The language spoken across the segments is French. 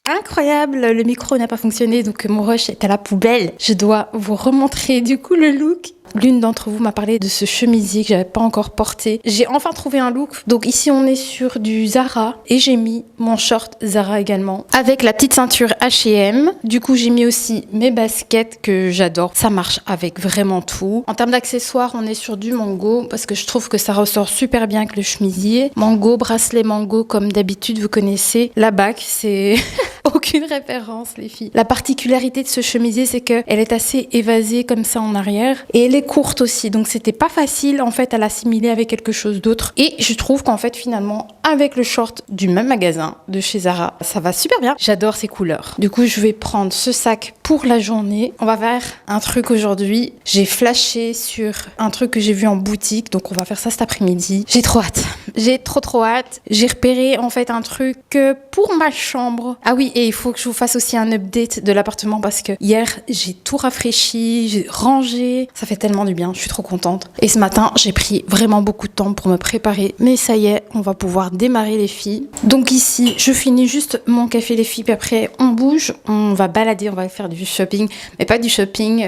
incroyable. Le micro n'a pas fonctionné, donc mon rush est à la poubelle. Je dois vous remontrer du coup le look. L'une d'entre vous m'a parlé de ce chemisier que j'avais pas encore porté. J'ai enfin trouvé un look. Donc ici on est sur du Zara et j'ai mis mon short Zara également avec la petite ceinture H&M. Du coup j'ai mis aussi mes baskets que j'adore. Ça marche avec vraiment tout. En termes d'accessoires, on est sur du Mango parce que je trouve que ça ressort super bien avec le chemisier. Mango, bracelet Mango comme d'habitude, vous connaissez. La bague, c'est aucune référence les filles. La particularité de ce chemisier, c'est que elle est assez évasée comme ça en arrière et elle est courte aussi, donc c'était pas facile en fait à l'assimiler avec quelque chose d'autre. Et je trouve qu'en fait finalement avec le short du même magasin de chez Zara, ça va super bien. J'adore ces couleurs. Du coup je vais prendre ce sac pour la journée. On va faire un truc aujourd'hui. J'ai flashé sur un truc que j'ai vu en boutique, donc on va faire ça cet après-midi. J'ai trop hâte. J'ai trop hâte. J'ai repéré en fait un truc pour ma chambre. Ah oui, et il faut que je vous fasse aussi un update de l'appartement parce que hier j'ai tout rafraîchi, j'ai rangé. Ça fait tellement du bien, je suis trop contente. Et ce matin, j'ai pris vraiment beaucoup de temps pour me préparer. Mais ça y est, on va pouvoir démarrer les filles. Donc ici, je finis juste mon café les filles, puis après on bouge, on va balader, on va faire du shopping. Mais pas du shopping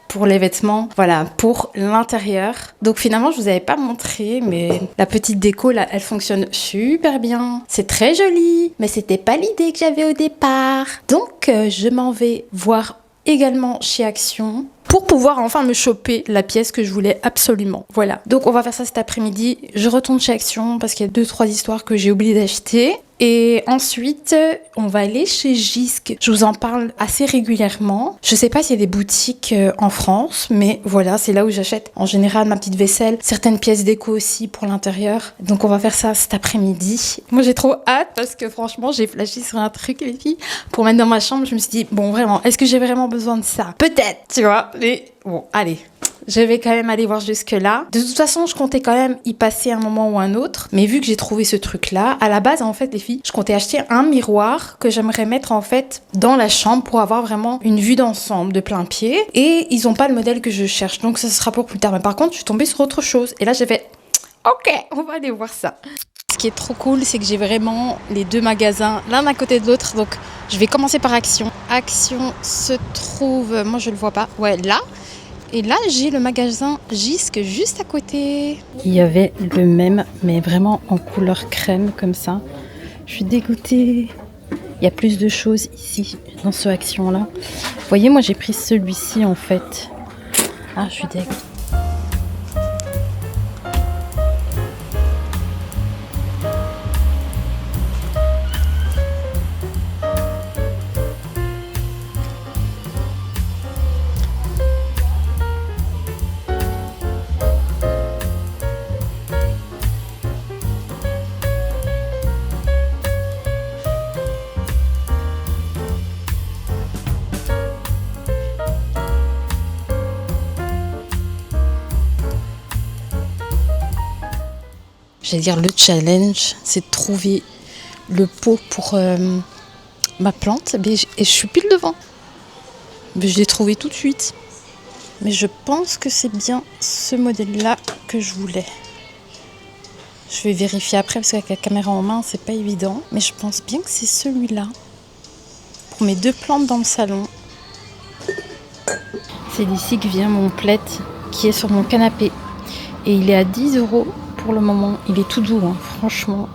pour les vêtements, voilà, pour l'intérieur. Donc finalement, je vous avais pas montré, mais la petite déco là, elle fonctionne super bien. C'est très joli, mais c'était pas l'idée que j'avais au départ. Donc je m'en vais voir également chez Action pour pouvoir enfin me choper la pièce que je voulais absolument. Voilà. Donc on va faire ça cet après-midi. Je retourne chez Action parce qu'il y a 2-3 histoires que j'ai oublié d'acheter. Et ensuite, on va aller chez Jysk. Je vous en parle assez régulièrement. Je sais pas s'il y a des boutiques en France, mais voilà, c'est là où j'achète en général ma petite vaisselle, certaines pièces déco aussi pour l'intérieur. Donc on va faire ça cet après-midi. Moi j'ai trop hâte parce que franchement, j'ai flashé sur un truc les filles pour mettre dans ma chambre. Je me suis dit, bon vraiment, est-ce que j'ai vraiment besoin de ça? Peut-être, tu vois. Mais bon, allez. Je vais quand même aller voir jusque-là. De toute façon, je comptais quand même y passer un moment ou un autre. Mais vu que j'ai trouvé ce truc-là, à la base, en fait, les filles, je comptais acheter un miroir que j'aimerais mettre, en fait, dans la chambre pour avoir vraiment une vue d'ensemble de plein pied. Et ils ont pas le modèle que je cherche. Donc, ça sera pour plus tard. Mais par contre, je suis tombée sur autre chose. Et là, j'ai fait, OK, on va aller voir ça. Ce qui est trop cool, c'est que j'ai vraiment les deux magasins, l'un à côté de l'autre. Donc, je vais commencer par Action. Action se trouve, moi, je le vois pas. Ouais, là. Et là, j'ai le magasin Jysk juste à côté. Il y avait le même, mais vraiment en couleur crème comme ça. Je suis dégoûtée. Il y a plus de choses ici, dans ce Action-là. Vous voyez, moi, j'ai pris celui-ci, en fait. Ah, je suis dégoûtée. J'allais dire le challenge, c'est de trouver le pot pour ma plante. Et je suis pile devant. Mais je l'ai trouvé tout de suite. Mais je pense que c'est bien ce modèle-là que je voulais. Je vais vérifier après parce qu'avec la caméra en main, c'est pas évident. Mais je pense bien que c'est celui-là. Pour mes 2 plantes dans le salon. C'est d'ici que vient mon plaid qui est sur mon canapé. Et il est à 10 € pour le moment. Il est tout doux, hein, franchement.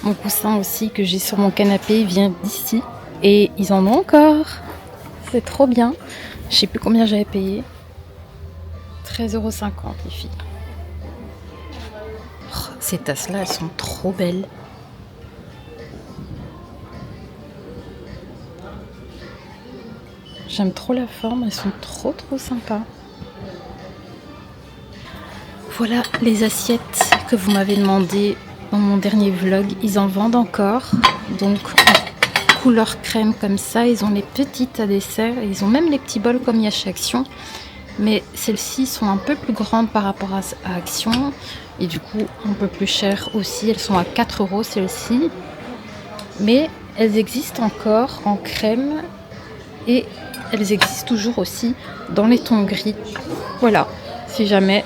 Mon coussin aussi que j'ai sur mon canapé vient d'ici. Et ils en ont encore. C'est trop bien. Je sais plus combien j'avais payé. 13,50 € les filles. Oh, ces tasses-là, elles sont trop belles. J'aime trop la forme, elles sont trop sympas. Voilà les assiettes que vous m'avez demandé dans mon dernier vlog. Ils en vendent encore. Donc en couleur crème comme ça. Ils ont les petites à dessert. Ils ont même les petits bols comme il y a chez Action. Mais celles-ci sont un peu plus grandes par rapport à Action. Et du coup un peu plus chères aussi. Elles sont à 4 € celles-ci. Mais elles existent encore en crème. Et elles existent toujours aussi dans les tons gris. Voilà, si jamais...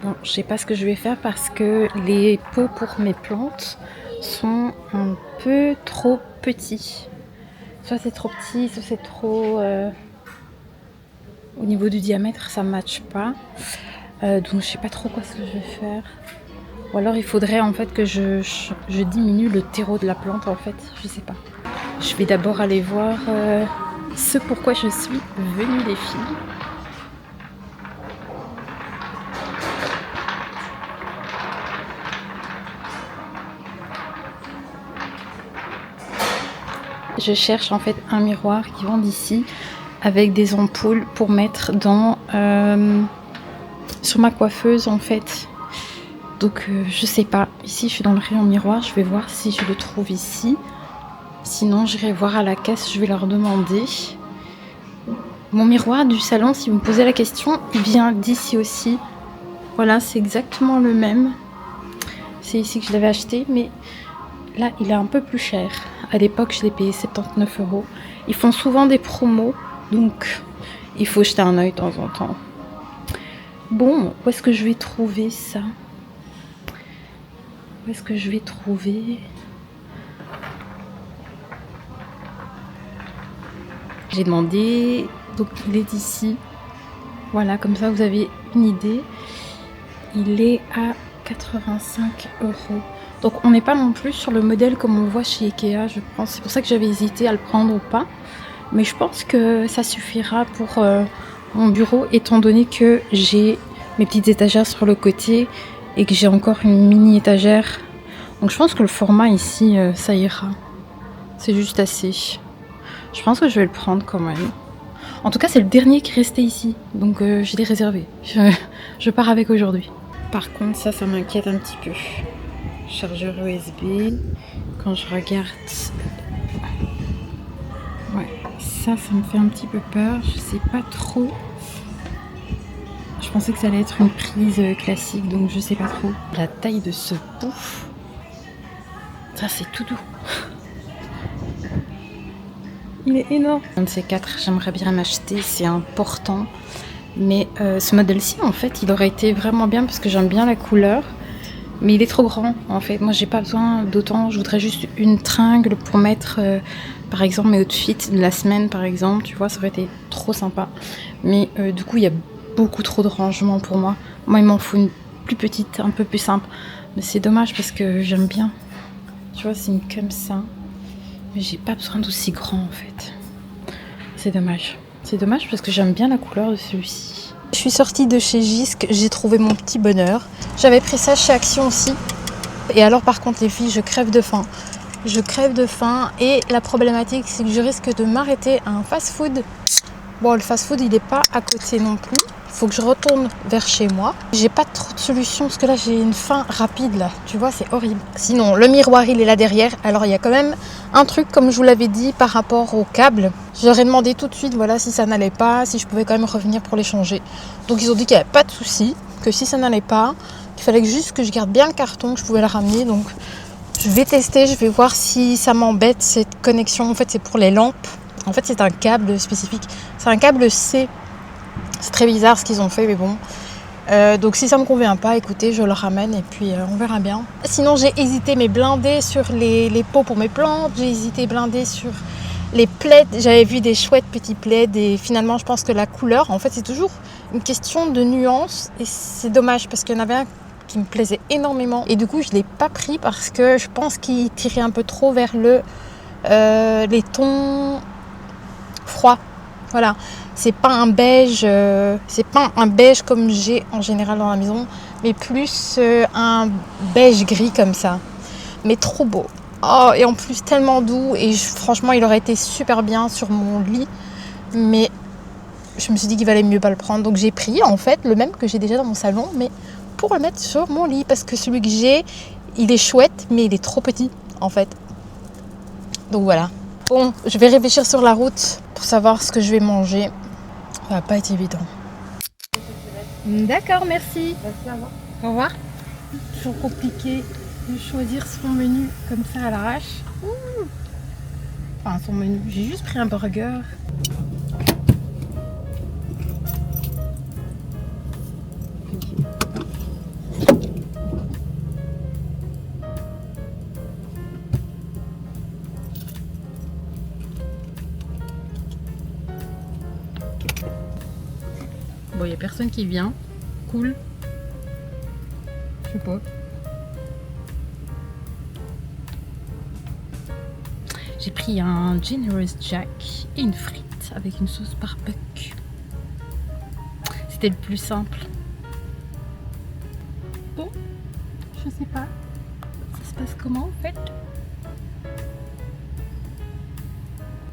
Bon, je sais pas ce que je vais faire parce que les pots pour mes plantes sont un peu trop petits. Soit c'est trop petit, soit c'est trop... Au niveau du diamètre, ça ne matche pas. Donc je sais pas trop quoi ce que je vais faire. Ou alors il faudrait en fait que je diminue le terreau de la plante en fait. Je sais pas. Je vais d'abord aller voir ce pourquoi je suis venue les filles. Je cherche en fait un miroir qui vend ici avec des ampoules pour mettre dans sur ma coiffeuse en fait. Donc je sais pas. Ici je suis dans le rayon miroir. Je vais voir si je le trouve ici. Sinon j'irai voir à la caisse. Je vais leur demander. Mon miroir du salon, si vous me posez la question, il vient d'ici aussi. Voilà, c'est exactement le même. C'est ici que je l'avais acheté, mais là il est un peu plus cher. À l'époque, je l'ai payé 79 €. Ils font souvent des promos, donc il faut jeter un œil de temps en temps. Bon, où est-ce que je vais trouver ça? Où est-ce que je vais trouver? J'ai demandé, donc il est ici. Voilà, comme ça vous avez une idée. Il est à 85 €. Donc on n'est pas non plus sur le modèle comme on voit chez Ikea, je pense. C'est pour ça que j'avais hésité à le prendre ou pas. Mais je pense que ça suffira pour mon bureau, étant donné que j'ai mes petites étagères sur le côté et que j'ai encore une mini étagère. Donc je pense que le format ici, ça ira. C'est juste assez. Je pense que je vais le prendre quand même. En tout cas, c'est le dernier qui restait ici. Donc je l'ai réservé. Je pars avec aujourd'hui. Par contre, ça m'inquiète un petit peu. Chargeur USB. Quand je regarde... Ouais, ça me fait un petit peu peur. Je sais pas trop. Je pensais que ça allait être une prise classique, donc je sais pas trop. La taille de ce pouf. Ça, c'est tout doux. Il est énorme. Un de ces quatre, j'aimerais bien m'acheter. C'est important. Mais ce modèle-ci, en fait, il aurait été vraiment bien parce que j'aime bien la couleur. Mais il est trop grand, en fait. Moi, j'ai pas besoin d'autant. Je voudrais juste une tringle pour mettre, par exemple, mes outfits de la semaine, par exemple. Tu vois, ça aurait été trop sympa. Mais du coup, il y a beaucoup trop de rangement pour moi. Moi, il m'en faut une plus petite, un peu plus simple. Mais c'est dommage parce que j'aime bien. Tu vois, c'est une comme ça. Mais j'ai pas besoin d'aussi grand, en fait. C'est dommage. C'est dommage parce que j'aime bien la couleur de celui-ci. Je suis sortie de chez Jysk, j'ai trouvé mon petit bonheur. J'avais pris ça chez Action aussi. Et alors par contre les filles, je crève de faim. Je crève de faim et la problématique c'est que je risque de m'arrêter à un fast-food. Bon, le fast-food il n'est pas à côté non plus. Il faut que je retourne vers chez moi. J'ai pas trop de solutions parce que là j'ai une faim rapide là. Tu vois, c'est horrible. Sinon, le miroir il est là derrière. Alors il y a quand même un truc comme je vous l'avais dit par rapport au câble. J'aurais demandé tout de suite voilà si ça n'allait pas, si je pouvais quand même revenir pour les changer. Donc ils ont dit qu'il n'y avait pas de souci, que si ça n'allait pas, qu'il fallait juste que je garde bien le carton, que je pouvais le ramener. Donc je vais tester, je vais voir si ça m'embête cette connexion. En fait c'est pour les lampes. En fait c'est un câble spécifique. C'est un câble C. C'est très bizarre ce qu'ils ont fait, mais bon. Donc si ça me convient pas, écoutez, je le ramène et puis on verra bien. Sinon j'ai hésité mais blindé sur les pots pour mes plantes. J'ai hésité blindé sur les plaids. J'avais vu des chouettes petits plaids et finalement je pense que la couleur, en fait c'est toujours une question de nuance. Et c'est dommage parce qu'il y en avait un qui me plaisait énormément. Et du coup je ne l'ai pas pris parce que je pense qu'il tirait un peu trop vers les tons froids. Voilà, c'est pas un beige, comme j'ai en général dans la maison, mais plus un beige gris comme ça. Mais trop beau. Oh, et en plus tellement doux et franchement il aurait été super bien sur mon lit. Mais je me suis dit qu'il valait mieux pas le prendre. Donc j'ai pris en fait le même que j'ai déjà dans mon salon, mais pour le mettre sur mon lit. Parce que celui que j'ai, il est chouette, mais il est trop petit en fait. Donc voilà. Bon, je vais réfléchir sur la route pour savoir ce que je vais manger. Ça va pas être évident. D'accord, merci. Au revoir. Toujours compliqué de choisir son menu comme ça à l'arrache. Enfin, son menu. J'ai juste pris un burger. Bon, il n'y a personne qui vient. Cool. Je sais pas. J'ai pris un Generous Jack et une frite avec une sauce barbecue. C'était le plus simple. Bon, je sais pas. Ça se passe comment en fait?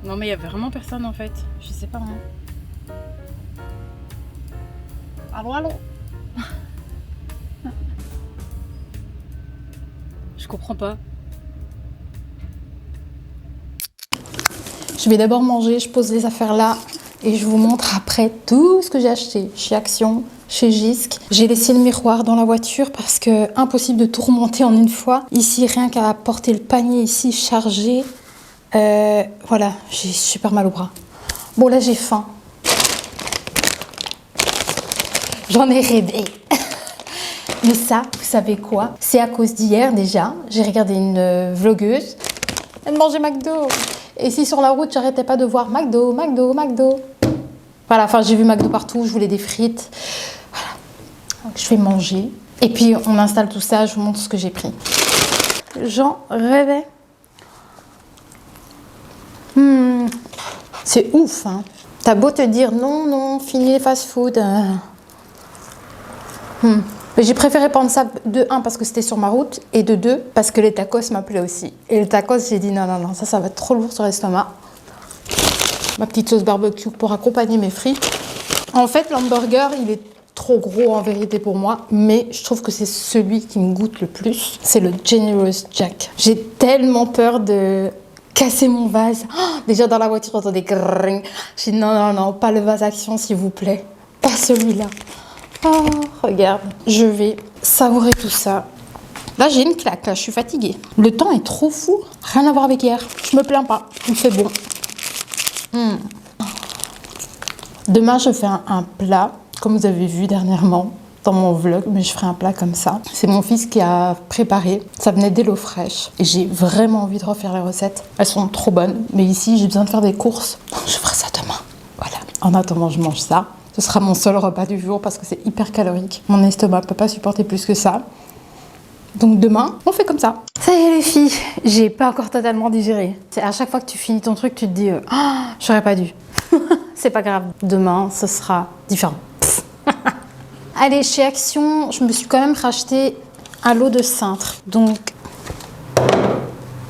Non mais il y avait vraiment personne en fait. Je sais pas moi. Allô, allô. Je comprends pas. Je vais d'abord manger, je pose les affaires là et je vous montre après tout ce que j'ai acheté chez Action, chez Jysk. J'ai laissé le miroir dans la voiture parce que impossible de tout remonter en une fois. Ici, rien qu'à porter le panier ici chargé, voilà, j'ai super mal au bras. Bon là j'ai faim. J'en ai rêvé. Mais ça, vous savez quoi? C'est à cause d'hier déjà. J'ai regardé une vlogueuse. Elle mangeait McDo. Et si sur la route, j'arrêtais pas de voir McDo, McDo, McDo. Voilà, enfin j'ai vu McDo partout, je voulais des frites. Voilà. Donc je vais manger. Et puis on installe tout ça, je vous montre ce que j'ai pris. J'en rêvais. C'est ouf, hein. T'as beau te dire non, non, fini les fast-food. Mais j'ai préféré prendre ça de 1 parce que c'était sur ma route et de 2 parce que les tacos m'appelaient aussi. Et le tacos, j'ai dit non, non, non, ça va être trop lourd sur l'estomac. Ma petite sauce barbecue pour accompagner mes frites. En fait, l'hamburger, il est trop gros en vérité pour moi, mais je trouve que c'est celui qui me goûte le plus. C'est le Generous Jack. J'ai tellement peur de casser mon vase. Oh, déjà dans la voiture, j'entendais grrring. J'ai dit non, non, non, pas le vase Action, s'il vous plaît. Pas celui-là. Oh, regarde, je vais savourer tout ça. Là, j'ai une claque, là, je suis fatiguée. Le temps est trop fou, rien à voir avec hier. Je me plains pas, il fait bon. Demain, je fais un plat, comme vous avez vu dernièrement dans mon vlog, mais je ferai un plat comme ça. C'est mon fils qui a préparé, ça venait d'Hello Fresh. Et j'ai vraiment envie de refaire les recettes. Elles sont trop bonnes, mais ici, j'ai besoin de faire des courses. Je ferai ça demain, voilà. En attendant, je mange ça. Ce sera mon seul repas du jour parce que c'est hyper calorique. Mon estomac ne peut pas supporter plus que ça. Donc demain, on fait comme ça. Ça y est les filles, j'ai pas encore totalement digéré. C'est à chaque fois que tu finis ton truc, tu te dis j'aurais pas dû. C'est pas grave. Demain, ce sera différent. Allez, chez Action, je me suis quand même racheté un lot de cintres. Donc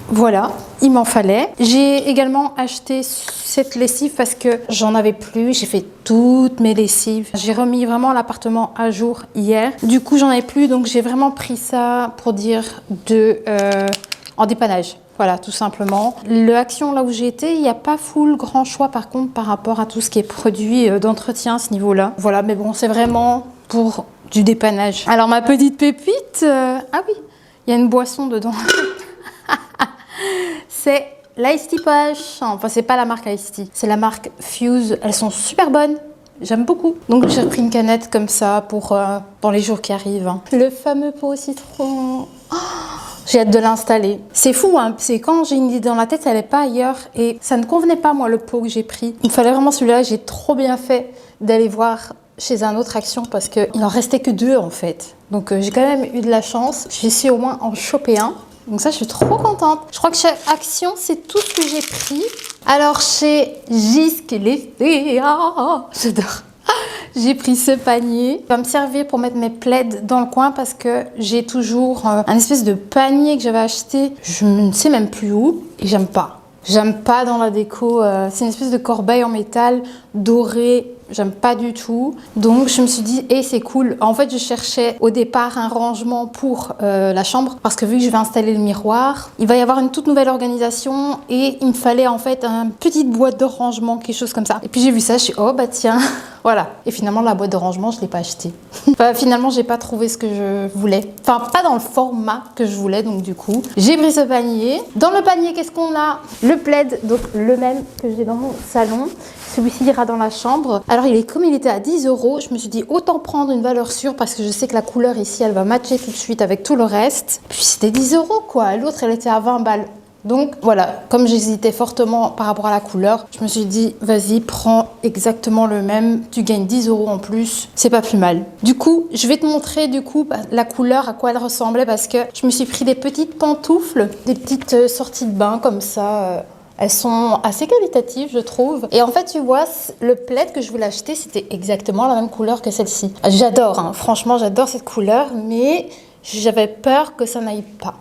voilà, il m'en fallait. J'ai également acheté cette lessive parce que j'en avais plus. J'ai fait toutes mes lessives. J'ai remis vraiment l'appartement à jour hier. Du coup, j'en avais plus. Donc, j'ai vraiment pris ça pour dire en dépannage. Voilà, tout simplement. Le Action, là où j'ai été, il n'y a pas full grand choix par contre par rapport à tout ce qui est produit d'entretien à ce niveau-là. Voilà, mais bon, c'est vraiment pour du dépannage. Alors, ma petite pépite, ah oui, il y a une boisson dedans. C'est l'Ice Tea Push. Enfin, c'est pas la marque Ice Tea, c'est la marque Fuse. Elles sont super bonnes. J'aime beaucoup. Donc, j'ai repris une canette comme ça pour dans les jours qui arrivent. Hein. Le fameux pot au citron. Oh, j'ai hâte de l'installer. C'est fou, hein. C'est quand j'ai une idée dans la tête, elle n'est pas ailleurs. Et ça ne convenait pas, moi, le pot que j'ai pris. Il me fallait vraiment celui-là. J'ai trop bien fait d'aller voir chez un autre Action parce qu'il n'en restait que 2 en fait. Donc, j'ai quand même eu de la chance. J'ai su au moins en choper un. Donc ça, je suis trop contente. Je crois que chez Action, c'est tout ce que j'ai pris. Alors, chez Jysk, j'adore. J'ai pris ce panier. Il va me servir pour mettre mes plaids dans le coin parce que j'ai toujours un espèce de panier que j'avais acheté. Je ne sais même plus où et j'aime pas. J'aime pas dans la déco. C'est une espèce de corbeille en métal doré. J'aime pas du tout. Donc je me suis dit, c'est cool. En fait, je cherchais au départ un rangement pour la chambre parce que vu que je vais installer le miroir, il va y avoir une toute nouvelle organisation et il me fallait en fait une petite boîte de rangement, quelque chose comme ça. Et puis j'ai vu ça, je suis oh bah tiens, voilà. Et finalement la boîte de rangement, je l'ai pas achetée. Enfin, finalement, j'ai pas trouvé ce que je voulais. Enfin, pas dans le format que je voulais. Donc du coup, j'ai pris ce panier. Dans le panier, qu'est-ce qu'on a? Le plaid, donc le même que j'ai dans mon salon. Celui-ci ira dans la chambre. Alors, comme il était à 10 €, je me suis dit autant prendre une valeur sûre parce que je sais que la couleur ici, elle va matcher tout de suite avec tout le reste. Puis c'était 10 € quoi. L'autre, elle était à 20 balles. Donc voilà, comme j'hésitais fortement par rapport à la couleur, je me suis dit, vas-y, prends exactement le même, tu gagnes 10 € en plus, c'est pas plus mal. Du coup, je vais te montrer la couleur, à quoi elle ressemblait, parce que je me suis pris des petites pantoufles, des petites sorties de bain comme ça. Elles sont assez qualitatives, je trouve. Et en fait, tu vois, le plaid que je voulais acheter, c'était exactement la même couleur que celle-ci. J'adore, hein. Franchement, j'adore cette couleur, mais j'avais peur que ça n'aille pas.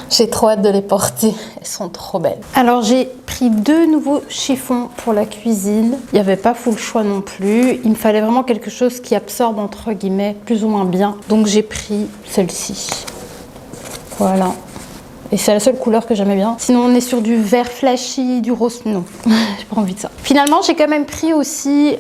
J'ai trop hâte de les porter. Elles sont trop belles. Alors, j'ai pris 2 nouveaux chiffons pour la cuisine. Il n'y avait pas full choix non plus. Il me fallait vraiment quelque chose qui absorbe, entre guillemets, plus ou moins bien. Donc, j'ai pris celle-ci. Voilà. Et c'est la seule couleur que j'aimais bien. Sinon, on est sur du vert flashy, du rose. Non, j'ai pas envie de ça. Finalement, j'ai quand même pris aussi,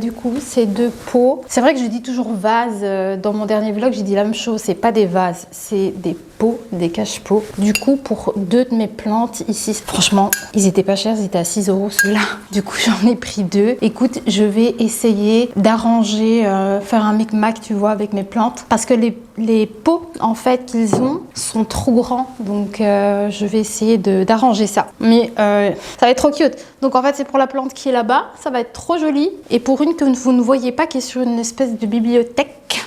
du coup, ces 2 pots. C'est vrai que je dis toujours vase. Dans mon dernier vlog, j'ai dit la même chose. C'est pas des vases, c'est des pots, des cache-pots. Du coup, pour 2 de mes plantes ici, franchement, ils étaient pas chers. Ils étaient à 6 € ceux-là. Du coup, j'en ai pris 2. Écoute, je vais essayer d'arranger, faire un micmac, tu vois, avec mes plantes. Parce que les pots, en fait, qu'ils ont sont trop grands. Donc, je vais essayer d'arranger ça. Mais ça va être trop cute. Donc, en fait, c'est pour la plante qui est là-bas. Ça va être trop joli. Et pour une que vous ne voyez pas, qui est sur une espèce de bibliothèque,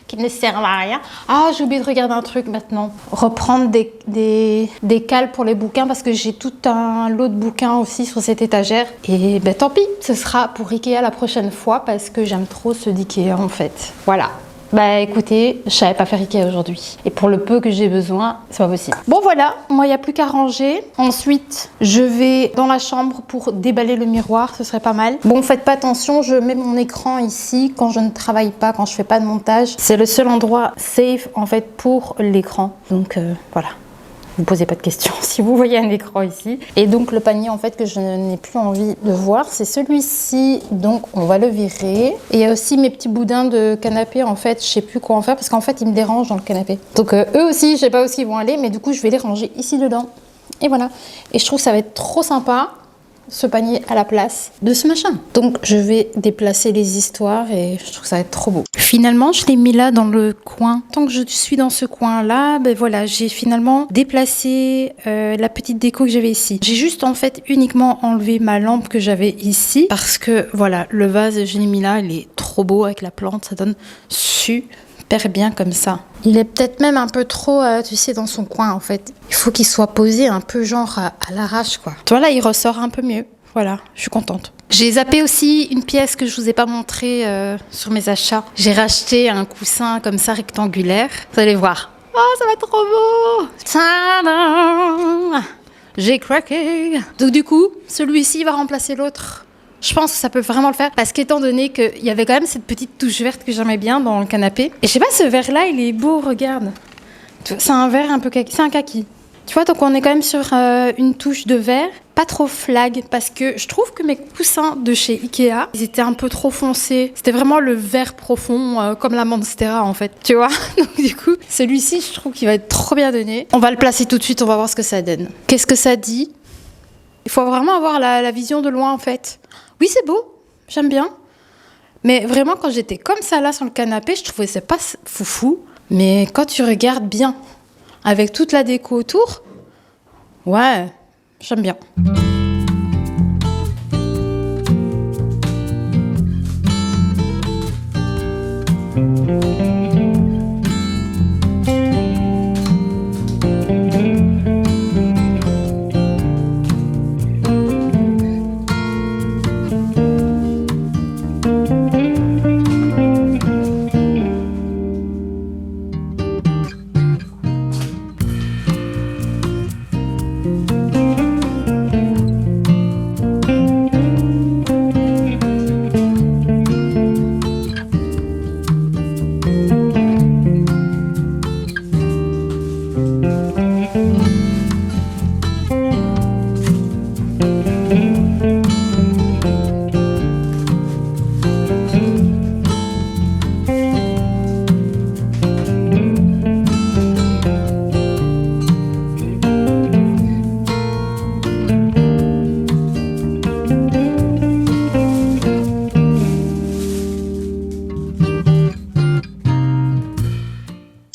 qui ne sert à rien. Ah, j'ai oublié de regarder un truc maintenant. Reprendre des cales pour les bouquins, parce que j'ai tout un lot de bouquins aussi sur cette étagère. Et ben tant pis, ce sera pour Ikea la prochaine fois, parce que j'aime trop ceux d'Ikea en fait. Voilà. Bah écoutez, je savais pas faire Ikea aujourd'hui. Et pour le peu que j'ai besoin, c'est pas possible. Bon voilà, moi il n'y a plus qu'à ranger. Ensuite, je vais dans la chambre pour déballer le miroir, ce serait pas mal. Bon, faites pas attention, je mets mon écran ici quand je ne travaille pas, quand je fais pas de montage. C'est le seul endroit safe en fait pour l'écran. Donc voilà. Vous posez pas de questions si vous voyez un écran ici. Et donc le panier en fait que je n'ai plus envie de voir, c'est celui-ci. Donc on va le virer. Et il y a aussi mes petits boudins de canapé en fait. Je sais plus quoi en faire parce qu'en fait ils me dérangent dans le canapé. Donc eux aussi, je sais pas où ils vont aller, mais du coup je vais les ranger ici dedans. Et voilà. Et je trouve que ça va être trop sympa, ce panier à la place de ce machin. Donc je vais déplacer les histoires et je trouve que ça va être trop beau. Finalement, je l'ai mis là dans le coin. Tant que je suis dans ce coin-là, ben voilà, j'ai finalement déplacé la petite déco que j'avais ici. J'ai juste en fait uniquement enlevé ma lampe que j'avais ici parce que voilà, le vase je l'ai mis là, il est trop beau avec la plante, ça donne super bien comme ça. Il est peut-être même un peu trop, tu sais, dans son coin en fait. Il faut qu'il soit posé un peu genre à l'arrache quoi. Tu vois là, il ressort un peu mieux. Voilà, je suis contente. J'ai zappé aussi une pièce que je vous ai pas montrée sur mes achats. J'ai racheté un coussin comme ça rectangulaire. Vous allez voir. Oh, ça va être trop beau. Tadam, j'ai craqué. Donc du coup, celui-ci va remplacer l'autre. Je pense que ça peut vraiment le faire parce qu'étant donné qu'il y avait quand même cette petite touche verte que j'aimais bien dans le canapé. Et je sais pas, ce vert là il est beau, regarde. C'est un vert un peu kaki, c'est un kaki. Tu vois, donc on est quand même sur une touche de vert, pas trop flag, parce que je trouve que mes coussins de chez Ikea, ils étaient un peu trop foncés. C'était vraiment le vert profond, comme la Monstera en fait, tu vois. Donc du coup, celui-ci, je trouve qu'il va être trop bien donné. On va le placer tout de suite, on va voir ce que ça donne. Qu'est-ce que ça dit? Il faut vraiment avoir la vision de loin en fait. Oui, c'est beau, j'aime bien. Mais vraiment, quand j'étais comme ça là sur le canapé, je trouvais ça pas foufou. Mais quand tu regardes bien, avec toute la déco autour, ouais, j'aime bien.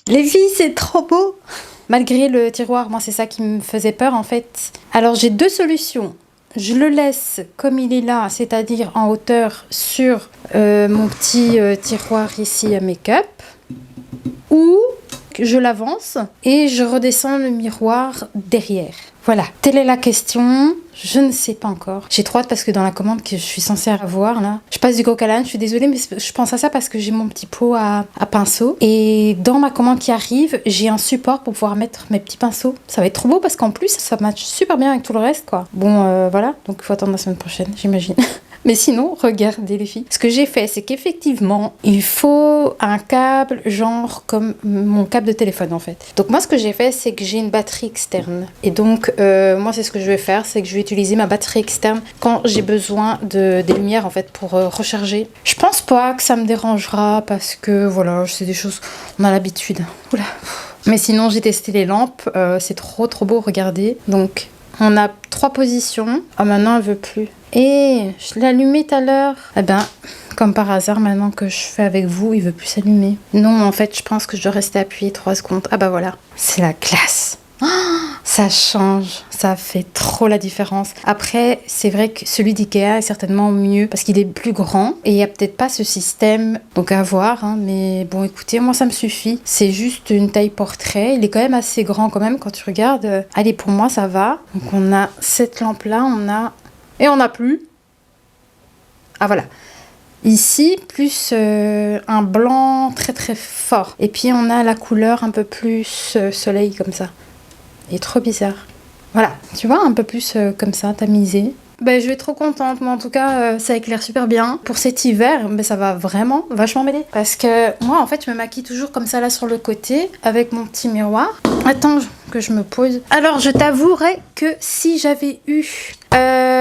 Les filles, c'est trop beau. Malgré le tiroir, moi c'est ça qui me faisait peur en fait. Alors j'ai deux solutions. Je le laisse comme il est là, c'est-à-dire en hauteur sur mon petit tiroir ici à make-up. Ou je l'avance et je redescends le miroir derrière. Voilà, telle est la question. Je ne sais pas encore. J'ai trop hâte parce que dans la commande que je suis censée avoir là, je passe du coq à l'âne, je suis désolée, mais je pense à ça parce que j'ai mon petit pot à pinceau. Et dans ma commande qui arrive, j'ai un support pour pouvoir mettre mes petits pinceaux. Ça va être trop beau parce qu'en plus, ça match super bien avec tout le reste, quoi. Bon, voilà, donc il faut attendre la semaine prochaine, j'imagine. Mais sinon, regardez les filles. Ce que j'ai fait, c'est qu'effectivement, il faut un câble, genre comme mon câble de téléphone en fait. Donc moi, ce que j'ai fait, c'est que j'ai une batterie externe. Et donc, moi, c'est ce que je vais faire, c'est que je vais utiliser ma batterie externe quand j'ai besoin des lumières en fait pour recharger. Je pense pas que ça me dérangera parce que voilà, c'est des choses, on a l'habitude. Oula. Mais sinon, j'ai testé les lampes. C'est trop beau, regardez. Donc, on a 3 positions. Ah, maintenant, elle veut plus. Et je l'ai allumé tout à l'heure. Eh ben, comme par hasard, maintenant que je fais avec vous, il veut plus s'allumer. Non, en fait, je pense que je dois rester appuyé 3 secondes. Ah bah voilà, c'est la classe. Oh, ça change, ça fait trop la différence. Après, c'est vrai que celui d'Ikea est certainement mieux parce qu'il est plus grand et il n'y a peut-être pas ce système, donc à voir. Hein, mais bon, écoutez, moi ça me suffit. C'est juste une taille portrait. Il est quand même assez grand quand même quand tu regardes. Allez, pour moi ça va. Donc on a cette lampe-là, et on n'a plus. Ah voilà. Ici, plus un blanc très fort. Et puis on a la couleur un peu plus soleil comme ça. Il est trop bizarre. Voilà, tu vois, un peu plus comme ça, tamisé. Ben, je vais être trop contente. Moi, en tout cas, ça éclaire super bien. Pour cet hiver, ben, ça va vraiment vachement m'aider. Parce que moi, en fait, je me maquille toujours comme ça, là, sur le côté, avec mon petit miroir. Attends que je me pose. Alors, je t'avouerai que si j'avais eu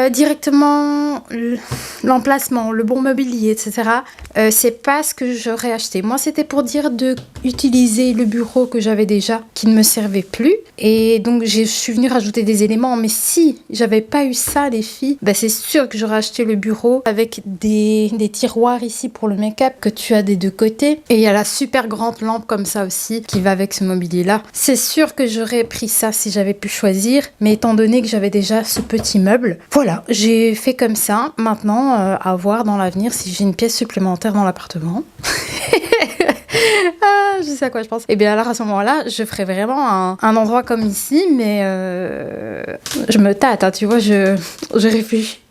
directement l'emplacement, le bon mobilier, etc., c'est pas ce que j'aurais acheté. Moi, c'était pour dire d'utiliser le bureau que j'avais déjà, qui ne me servait plus. Et donc, je suis venue rajouter des éléments. Mais si j'avais pas eu ça, les filles, ben, c'est sûr que j'aurais acheté le bureau avec des tiroirs ici pour le make-up que tu as des deux côtés. Et il y a la super grande lampe comme ça aussi qui va avec ce mobilier-là. C'est sûr que j'aurais pris ça si j'avais pu choisir. Mais étant donné que j'avais déjà ce petit meuble, voilà, j'ai fait comme ça. Maintenant, à voir dans l'avenir si j'ai une pièce supplémentaire dans l'appartement. Ah, je sais à quoi je pense. Et bien alors à ce moment-là, je ferais vraiment un endroit comme ici, mais je me tâte, hein, tu vois, je réfléchis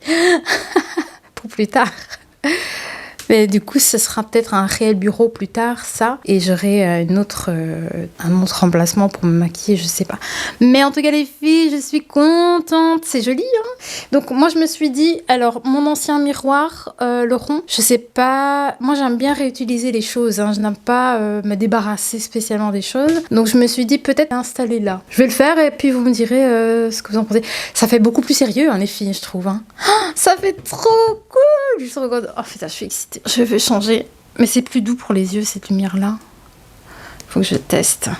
pour plus tard. Mais du coup, ce sera peut-être un réel bureau plus tard, ça. Et j'aurai un autre emplacement pour me maquiller, je sais pas. Mais en tout cas, les filles, je suis contente. C'est joli, hein. Donc, moi, je me suis dit, alors, mon ancien miroir, le rond, je sais pas. Moi, j'aime bien réutiliser les choses, hein. Je n'aime pas me débarrasser spécialement des choses. Donc, je me suis dit, peut-être installer là. Je vais le faire et puis vous me direz ce que vous en pensez. Ça fait beaucoup plus sérieux, hein, les filles, je trouve. Hein. Oh, ça fait trop cool. Je suis trop contente. Oh putain, je suis excitée. Je vais changer. Mais c'est plus doux pour les yeux, cette lumière-là. Faut que je teste.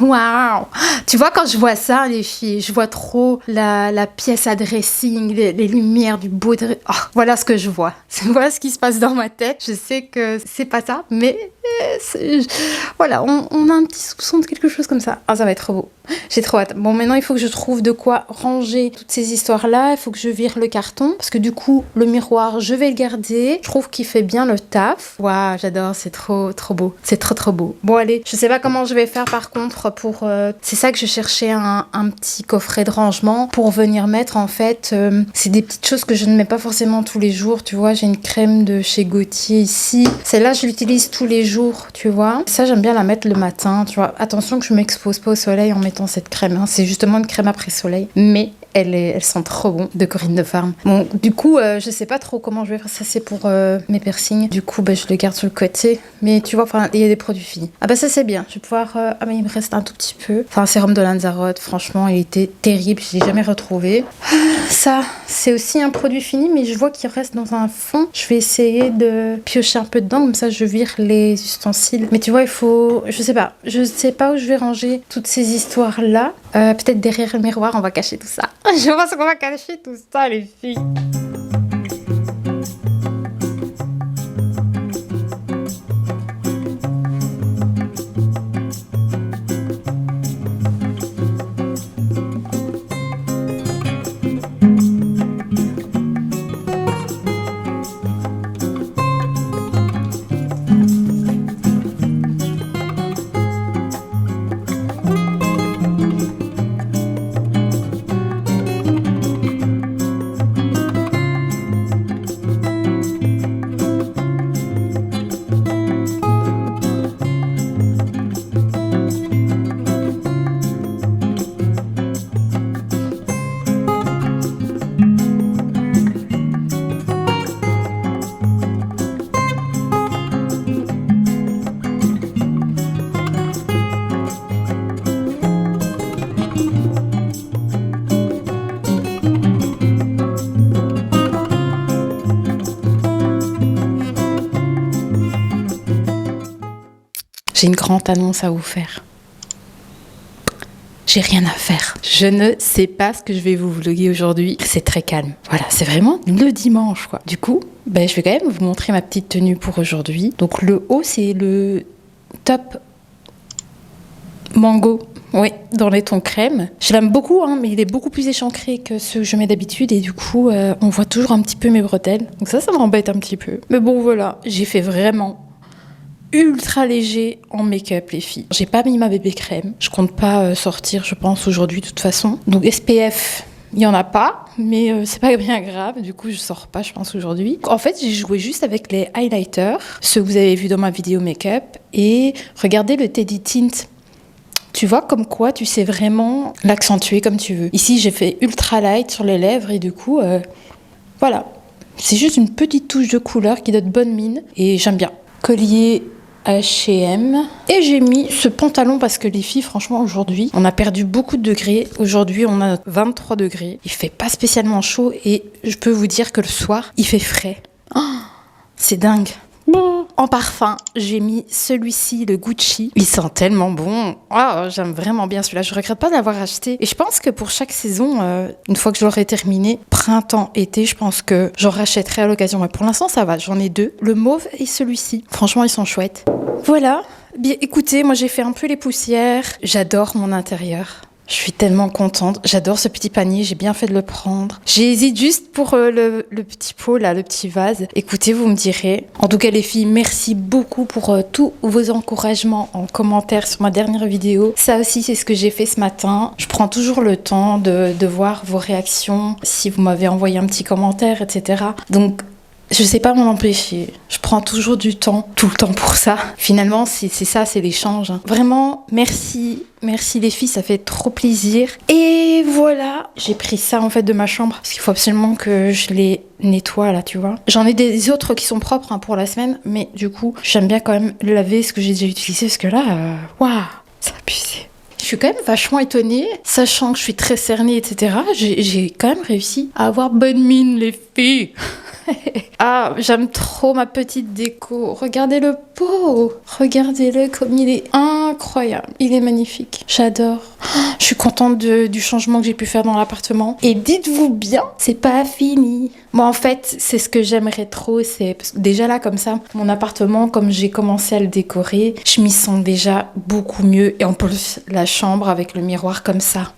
Waouh! Tu vois, quand je vois ça, les filles, je vois trop la pièce à dressing, les lumières du beau dressing. Oh, voilà ce que je vois. Voilà ce qui se passe dans ma tête. Je sais que c'est pas ça, mais voilà, on a un petit soupçon de quelque chose comme ça. Ah, ça va être trop beau. J'ai trop hâte. Bon, maintenant, il faut que je trouve de quoi ranger toutes ces histoires-là. Il faut que je vire le carton. Parce que du coup, le miroir, je vais le garder. Je trouve qu'il fait bien le taf. Waouh, j'adore. C'est trop beau. C'est trop beau. Bon, allez. Je sais pas comment je vais faire par contre pour... C'est ça que je cherchais, un petit coffret de rangement pour venir mettre, en fait. C'est des petites choses que je ne mets pas forcément tous les jours. Tu vois, j'ai une crème de chez Gauthier ici. Celle-là, je l'utilise tous les jours, tu vois. Ça, j'aime bien la mettre le matin, tu vois. Attention que je m'expose pas au soleil en mettant cette crème, hein. C'est justement une crème après soleil, mais elle sent trop bon, de Corinne de Farm. Bon, du coup, je sais pas trop comment je vais faire ça, c'est pour mes piercings. Du coup, je le garde sur le côté, mais tu vois, il y a des produits finis. Ah bah ça c'est bien, je vais pouvoir... Ah mais il me reste un tout petit peu. Enfin, un sérum de Lanzarote, franchement, il était terrible, je l'ai jamais retrouvé. Ça, c'est aussi un produit fini, mais je vois qu'il reste dans un fond. Je vais essayer de piocher un peu dedans, comme ça je vire les ustensiles. Mais tu vois, il faut... Je sais pas où je vais ranger toutes ces histoires-là. Peut-être derrière le miroir, on va cacher tout ça. Je pense qu'on va cacher tout ça, les filles. J'ai une grande annonce à vous faire. J'ai rien à faire. Je ne sais pas ce que je vais vous vlogger aujourd'hui. C'est très calme. Voilà, c'est vraiment le dimanche, quoi. Du coup, je vais quand même vous montrer ma petite tenue pour aujourd'hui. Donc le haut, c'est le top mango. Oui, dans les tons crème. Je l'aime beaucoup, hein, mais il est beaucoup plus échancré que ceux que je mets d'habitude. Et du coup, on voit toujours un petit peu mes bretelles. Donc ça m'embête un petit peu. Mais bon, voilà, j'ai fait vraiment ultra léger en make-up, les filles. J'ai pas mis ma bébé crème. Je compte pas sortir, je pense, aujourd'hui, de toute façon. Donc SPF, il y en a pas, mais c'est pas bien grave. Du coup, je sors pas, je pense, aujourd'hui. En fait, j'ai joué juste avec les highlighters, ceux que vous avez vus dans ma vidéo make-up. Et regardez le Teddy Tint. Tu vois, comme quoi tu sais vraiment l'accentuer comme tu veux. Ici, j'ai fait ultra light sur les lèvres et du coup, voilà. C'est juste une petite touche de couleur qui donne bonne mine et j'aime bien. Collier H&M. Et j'ai mis ce pantalon parce que les filles, franchement, aujourd'hui, on a perdu beaucoup de degrés. Aujourd'hui, on a 23 degrés. Il fait pas spécialement chaud et je peux vous dire que le soir, il fait frais. Oh, c'est dingue. En parfum, j'ai mis celui-ci, le Gucci. Il sent tellement bon. Oh, j'aime vraiment bien celui-là. Je regrette pas d'avoir acheté. Et je pense que pour chaque saison, une fois que je l'aurai terminé, printemps, été, je pense que j'en rachèterai à l'occasion. Mais pour l'instant, ça va. J'en ai deux. Le mauve et celui-ci. Franchement, ils sont chouettes. Voilà. Bien, écoutez, moi, j'ai fait un peu les poussières. J'adore mon intérieur. Je suis tellement contente. J'adore ce petit panier. J'ai bien fait de le prendre. J'hésite juste pour le petit pot, là, le petit vase. Écoutez, vous me direz. En tout cas, les filles, merci beaucoup pour tous vos encouragements en commentaire sur ma dernière vidéo. Ça aussi, c'est ce que j'ai fait ce matin. Je prends toujours le temps de voir vos réactions. Si vous m'avez envoyé un petit commentaire, etc. Donc, je sais pas m'en empêcher. Je prends toujours du temps, tout le temps pour ça. Finalement, c'est ça, c'est l'échange. Vraiment, merci. Merci les filles, ça fait trop plaisir. Et voilà, j'ai pris ça en fait de ma chambre parce qu'il faut absolument que je les nettoie là, tu vois. J'en ai des autres qui sont propres pour la semaine, mais du coup, j'aime bien quand même laver ce que j'ai déjà utilisé parce que là, waouh, ça a abusé. Je suis quand même vachement étonnée, sachant que je suis très cernée, etc. J'ai quand même réussi à avoir bonne mine, les filles. Ah, j'aime trop ma petite déco. Regardez le pot. Regardez-le comme il est incroyable. Il est magnifique. J'adore. Je suis contente du changement que j'ai pu faire dans l'appartement. Et dites-vous bien, c'est pas fini. Moi, en fait, c'est ce que j'aimerais trop. C'est parce que déjà là, comme ça, mon appartement, comme j'ai commencé à le décorer, je m'y sens déjà beaucoup mieux. Et en plus, la chambre avec le miroir comme ça.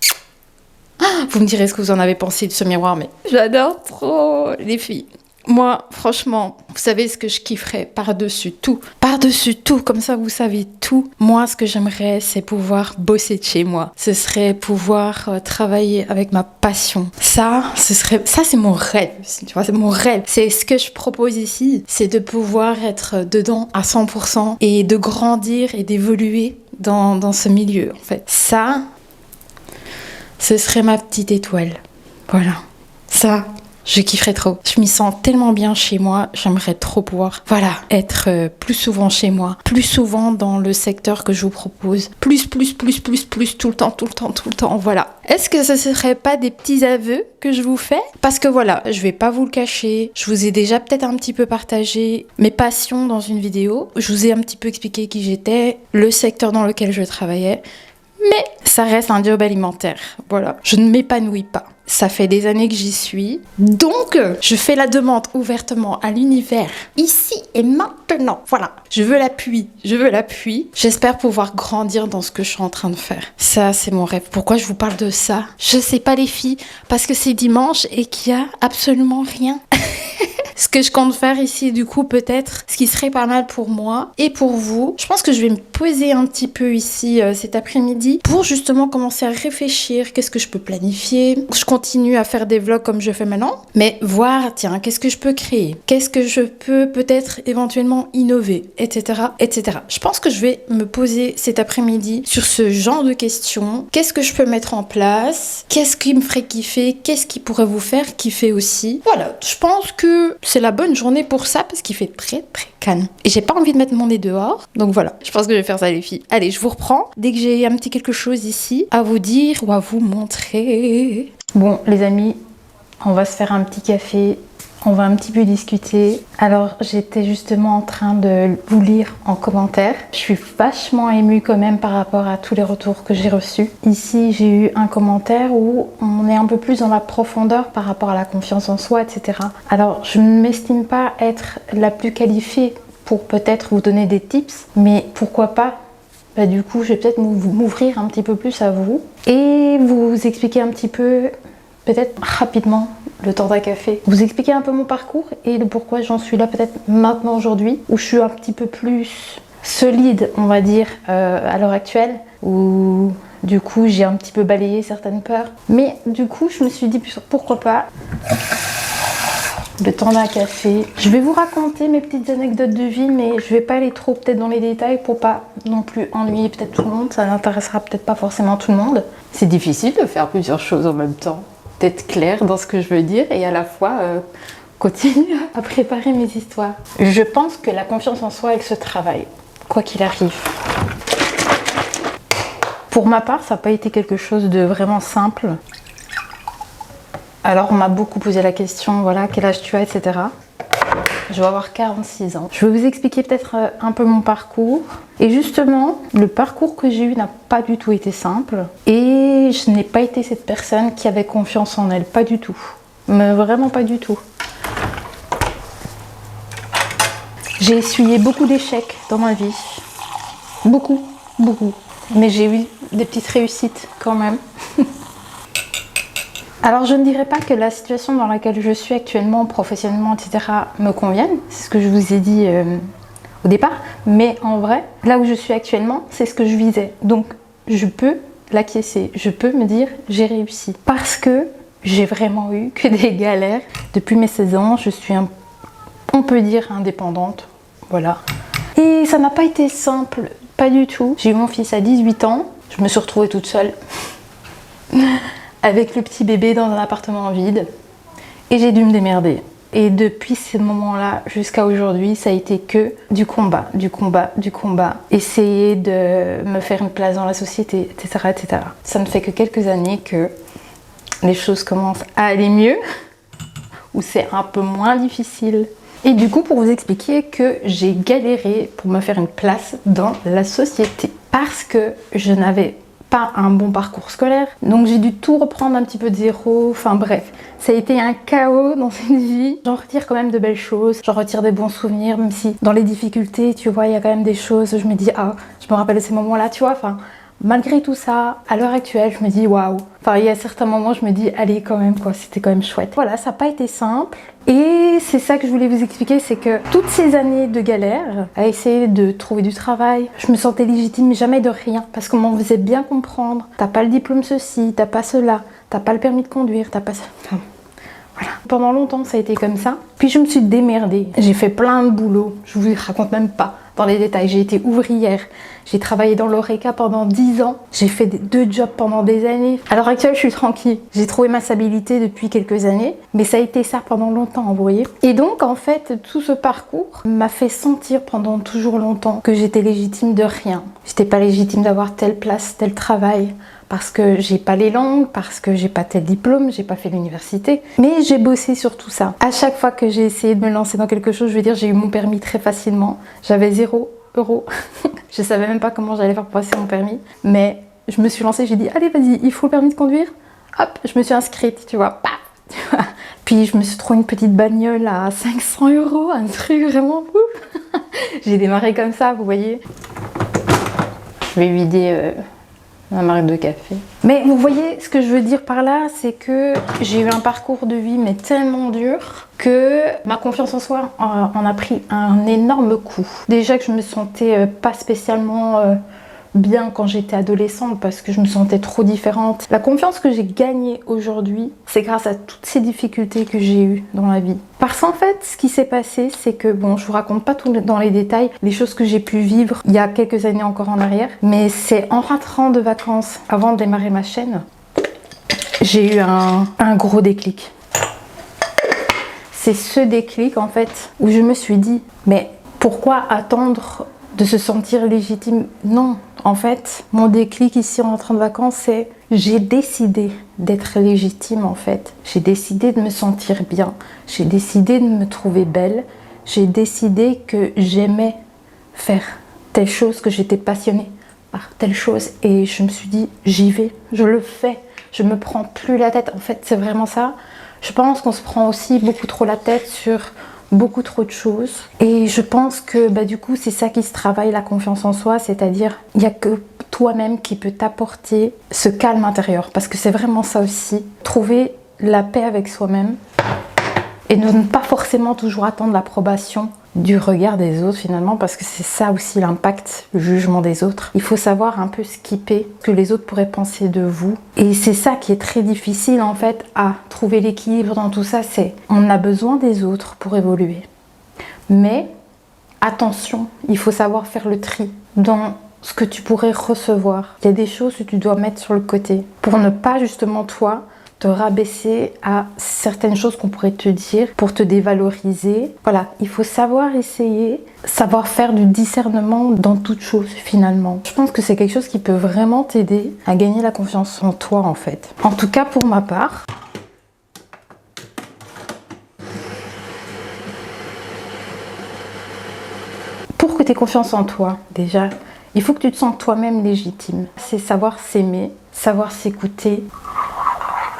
Vous me direz ce que vous en avez pensé de ce miroir, mais j'adore trop les filles. Moi, franchement, vous savez ce que je kifferais par-dessus tout. Par-dessus tout, comme ça vous savez tout. Moi, ce que j'aimerais, c'est pouvoir bosser de chez moi. Ce serait pouvoir travailler avec ma passion. Ça, c'est mon rêve. Tu vois, c'est mon rêve. C'est ce que je propose ici. C'est de pouvoir être dedans à 100% et de grandir et d'évoluer dans ce milieu, en fait. Ça, ce serait ma petite étoile. Voilà. Ça, je kifferais trop. Je m'y sens tellement bien chez moi. J'aimerais trop pouvoir, être plus souvent chez moi. Plus souvent dans le secteur que je vous propose. Plus, tout le temps. Voilà. Est-ce que ce serait pas des petits aveux que je vous fais? Parce que voilà, je vais pas vous le cacher. Je vous ai déjà peut-être un petit peu partagé mes passions dans une vidéo. Je vous ai un petit peu expliqué qui j'étais, le secteur dans lequel je travaillais. Mais ça reste un job alimentaire. Voilà. Je ne m'épanouis pas. Ça fait des années que j'y suis. Donc, je fais la demande ouvertement à l'univers. Ici et maintenant. Voilà. Je veux l'appui. J'espère pouvoir grandir dans ce que je suis en train de faire. Ça, c'est mon rêve. Pourquoi je vous parle de ça? Je sais pas, les filles. Parce que c'est dimanche et qu'il y a absolument rien. Ce que je compte faire ici, du coup, peut-être, ce qui serait pas mal pour moi et pour vous. Je pense que je vais me poser un petit peu ici cet après-midi pour justement commencer à réfléchir. Qu'est-ce que je peux planifier? Je continue à faire des vlogs comme je fais maintenant, mais voir, tiens, qu'est-ce que je peux créer? Qu'est-ce que je peux peut-être éventuellement innover, etc., etc. Je pense que je vais me poser cet après-midi sur ce genre de questions. Qu'est-ce que je peux mettre en place? Qu'est-ce qui me ferait kiffer? Qu'est-ce qui pourrait vous faire kiffer aussi? Voilà, je pense que c'est la bonne journée pour ça parce qu'il fait très calme. Et j'ai pas envie de mettre mon nez dehors. Donc voilà, je pense que je vais faire ça, les filles. Allez, je vous reprends dès que j'ai un petit quelque chose ici à vous dire ou à vous montrer. Bon, les amis, on va se faire un petit café On va un petit peu discuter. Alors, j'étais justement en train de vous lire en commentaire. Je suis vachement émue quand même par rapport à tous les retours que j'ai reçus. Ici, j'ai eu un commentaire où on est un peu plus dans la profondeur par rapport à la confiance en soi, etc. Alors, je ne m'estime pas être la plus qualifiée pour peut-être vous donner des tips, mais pourquoi pas? Du coup, je vais peut-être m'ouvrir un petit peu plus à vous et vous expliquer un petit peu, peut-être rapidement, le temps d'un café. Vous expliquer un peu mon parcours et le pourquoi j'en suis là peut-être maintenant aujourd'hui, où je suis un petit peu plus solide, on va dire, à l'heure actuelle, où du coup j'ai un petit peu balayé certaines peurs. Mais du coup, je me suis dit pourquoi pas le temps d'un café. Je vais vous raconter mes petites anecdotes de vie, mais je vais pas aller trop peut-être dans les détails pour pas non plus ennuyer peut-être tout le monde. Ça n'intéressera peut-être pas forcément tout le monde. C'est difficile de faire plusieurs choses en même temps. D'être clair dans ce que je veux dire et à la fois continuer à préparer mes histoires. Je pense que la confiance en soi, elle se travaille, quoi qu'il arrive. Pour ma part, ça n'a pas été quelque chose de vraiment simple. Alors, on m'a beaucoup posé la question, voilà, quel âge tu as, etc. Je vais avoir 46 ans. Je vais vous expliquer peut-être un peu mon parcours. Et justement, le parcours que j'ai eu n'a pas du tout été simple. Et je n'ai pas été cette personne qui avait confiance en elle, pas du tout. Mais vraiment pas du tout. J'ai essuyé beaucoup d'échecs dans ma vie. Beaucoup, beaucoup. Mais j'ai eu des petites réussites quand même. Alors je ne dirais pas que la situation dans laquelle je suis actuellement, professionnellement, etc. me convienne. C'est ce que je vous ai dit au départ. Mais en vrai, là où je suis actuellement, c'est ce que je visais. Donc je peux l'acquiescer. Je peux me dire j'ai réussi. Parce que j'ai vraiment eu que des galères. Depuis mes 16 ans, je suis, on peut dire, indépendante. Voilà. Et ça n'a pas été simple, pas du tout. J'ai eu mon fils à 18 ans. Je me suis retrouvée toute seule. Avec le petit bébé dans un appartement vide et j'ai dû me démerder. Et depuis ce moment-là jusqu'à aujourd'hui, ça a été que du combat, du combat, du combat. Essayer de me faire une place dans la société, etc., etc. Ça ne fait que quelques années que les choses commencent à aller mieux, où c'est un peu moins difficile. Et du coup, pour vous expliquer que j'ai galéré pour me faire une place dans la société. Parce que je n'avais pas un bon parcours scolaire, donc j'ai dû tout reprendre un petit peu de zéro, enfin bref, ça a été un chaos dans cette vie. J'en retire quand même de belles choses, j'en retire des bons souvenirs, même si dans les difficultés, tu vois, il y a quand même des choses, je me dis, ah, je me rappelle de ces moments-là, tu vois, enfin, malgré tout ça, à l'heure actuelle, je me dis, waouh, enfin, il y a certains moments, je me dis, allez, quand même, quoi, c'était quand même chouette. Voilà, ça n'a pas été simple. Et c'est ça que je voulais vous expliquer, c'est que toutes ces années de galère, à essayer de trouver du travail, je me sentais légitime jamais de rien, parce qu'on m'en faisait bien comprendre. T'as pas le diplôme ceci, t'as pas cela, t'as pas le permis de conduire, t'as pas ça. Enfin, voilà. Pendant longtemps, ça a été comme ça. Puis je me suis démerdée. J'ai fait plein de boulot. Je vous raconte même pas dans les détails. J'ai été ouvrière. J'ai travaillé dans l'ORECA pendant 10 ans. J'ai fait 2 jobs pendant des années. À l'heure actuelle, je suis tranquille. J'ai trouvé ma stabilité depuis quelques années. Mais ça a été ça pendant longtemps, vous voyez. Et donc, en fait, tout ce parcours m'a fait sentir pendant toujours longtemps que j'étais légitime de rien. J'étais pas légitime d'avoir telle place, tel travail. Parce que j'ai pas les langues, parce que j'ai pas tel diplôme, j'ai pas fait l'université. Mais j'ai bossé sur tout ça. À chaque fois que j'ai essayé de me lancer dans quelque chose, je veux dire, j'ai eu mon permis très facilement. J'avais 0 €. Je savais même pas comment j'allais faire pour passer mon permis. Mais je me suis lancée, j'ai dit, allez, vas-y, il faut le permis de conduire. Hop, je me suis inscrite, tu vois. Paf. Puis je me suis trouvé une petite bagnole à 500 €, un truc vraiment fou. J'ai démarré comme ça, vous voyez. Je vais vider ma marque de café. Mais vous voyez, ce que je veux dire par là, c'est que j'ai eu un parcours de vie mais tellement dur que ma confiance en soi en a pris un énorme coup. Déjà que je me sentais pas spécialement bien quand j'étais adolescente parce que je me sentais trop différente. La confiance que j'ai gagnée aujourd'hui, c'est grâce à toutes ces difficultés que j'ai eues dans la vie. Parce qu'en fait, ce qui s'est passé, c'est que, bon, je vous raconte pas tout dans les détails, les choses que j'ai pu vivre il y a quelques années encore en arrière, mais c'est en rentrant de vacances, avant de démarrer ma chaîne, j'ai eu un gros déclic. C'est ce déclic, en fait, où je me suis dit, mais pourquoi attendre de se sentir légitime? Non, En fait, mon déclic ici en rentrant de vacances, c'est j'ai décidé d'être légitime en fait. J'ai décidé de me sentir bien. J'ai décidé de me trouver belle. J'ai décidé que j'aimais faire telle chose, que j'étais passionnée par telle chose. Et je me suis dit, j'y vais, je le fais. Je me prends plus la tête. En fait, c'est vraiment ça. Je pense qu'on se prend aussi beaucoup trop la tête sur beaucoup trop de choses. Et je pense que du coup, c'est ça qui se travaille, la confiance en soi. C'est-à-dire, il n'y a que toi-même qui peut t'apporter ce calme intérieur. Parce que c'est vraiment ça aussi. Trouver la paix avec soi-même. Et ne pas forcément toujours attendre l'approbation du regard des autres finalement, parce que c'est ça aussi l'impact, le jugement des autres. Il faut savoir un peu skipper ce que les autres pourraient penser de vous. Et c'est ça qui est très difficile en fait à trouver l'équilibre dans tout ça, c'est on a besoin des autres pour évoluer. Mais attention, il faut savoir faire le tri dans ce que tu pourrais recevoir. Il y a des choses que tu dois mettre sur le côté pour ne pas justement toi te rabaisser à certaines choses qu'on pourrait te dire pour te dévaloriser. Voilà, il faut savoir essayer, savoir faire du discernement dans toute chose finalement. Je pense que c'est quelque chose qui peut vraiment t'aider à gagner la confiance en toi en fait. En tout cas pour ma part. Pour que tu aies confiance en toi, déjà, il faut que tu te sentes toi-même légitime. C'est savoir s'aimer, savoir s'écouter.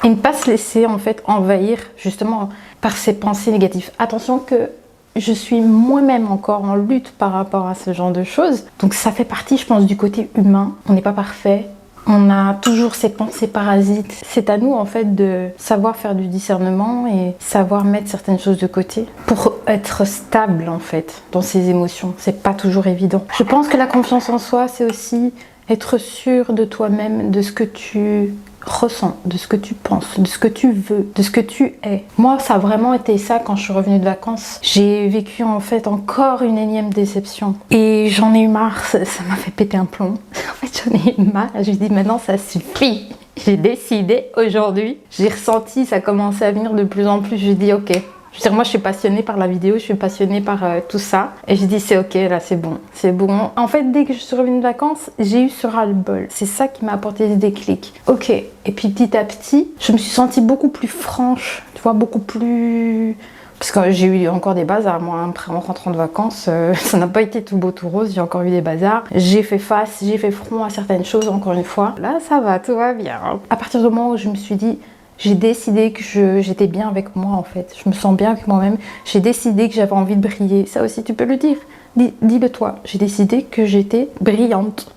Et ne pas se laisser en fait envahir justement par ces pensées négatives. Attention que je suis moi-même encore en lutte par rapport à ce genre de choses. Donc ça fait partie, je pense, du côté humain. On n'est pas parfait. On a toujours ces pensées parasites. C'est à nous en fait de savoir faire du discernement et savoir mettre certaines choses de côté pour être stable en fait dans ses émotions. C'est pas toujours évident. Je pense que la confiance en soi, c'est aussi être sûr de toi-même, de ce que tu ressens, de ce que tu penses, de ce que tu veux, de ce que tu es. Moi, ça a vraiment été ça quand je suis revenue de vacances. J'ai vécu en fait encore une énième déception. Et j'en ai eu marre, ça m'a fait péter un plomb. En fait, j'en ai eu marre. Je me dis maintenant, ça suffit. J'ai décidé aujourd'hui. J'ai ressenti, ça commençait à venir de plus en plus. Je dis ok. Je veux dire, moi, je suis passionnée par la vidéo, je suis passionnée par tout ça. Et je dis, c'est ok, là, c'est bon, c'est bon. En fait, dès que je suis revenue de vacances, j'ai eu ce ras-le-bol. C'est ça qui m'a apporté des déclics. Ok. Et puis, petit à petit, je me suis sentie beaucoup plus franche, tu vois, beaucoup plus... Parce que j'ai eu encore des bazars, moi, après en rentrant de vacances, ça n'a pas été tout beau, tout rose, j'ai encore eu des bazars. J'ai fait face, j'ai fait front à certaines choses, encore une fois. Là, ça va, tout va bien. À partir du moment où je me suis dit... J'ai décidé que j'étais bien avec moi en fait. Je me sens bien avec moi-même. J'ai décidé que j'avais envie de briller. Ça aussi, tu peux le dire. Dis-le toi. J'ai décidé que j'étais brillante.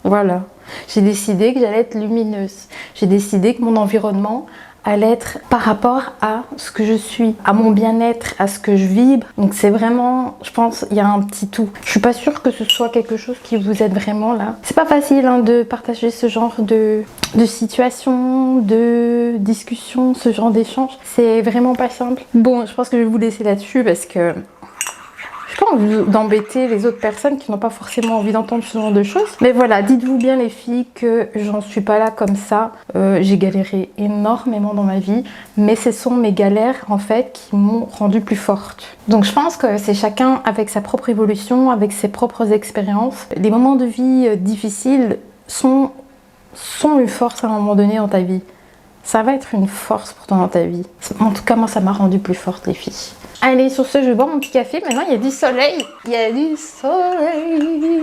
Voilà. J'ai décidé que j'allais être lumineuse. J'ai décidé que mon environnement allait être par rapport à ce que je suis, à mon bien-être, à ce que je vibre. Donc c'est vraiment, je pense, il y a un petit tout. Je suis pas sûre que ce soit quelque chose qui vous aide vraiment là. C'est pas facile hein, de partager ce genre de situation, de discussion, ce genre d'échange. C'est vraiment pas simple. Bon, je pense que je vais vous laisser là-dessus parce que j'ai pas envie d'embêter les autres personnes qui n'ont pas forcément envie d'entendre ce genre de choses. Mais voilà, dites-vous bien les filles que j'en suis pas là comme ça. J'ai galéré énormément dans ma vie, mais ce sont mes galères en fait qui m'ont rendue plus forte. Donc je pense que c'est chacun avec sa propre évolution, avec ses propres expériences. Les moments de vie difficiles sont une force à un moment donné dans ta vie. Ça va être une force pour toi dans ta vie. En tout cas, moi, ça m'a rendue plus forte, les filles. Allez, sur ce, je vais boire mon petit café. Maintenant, il y a du soleil. Il y a du soleil.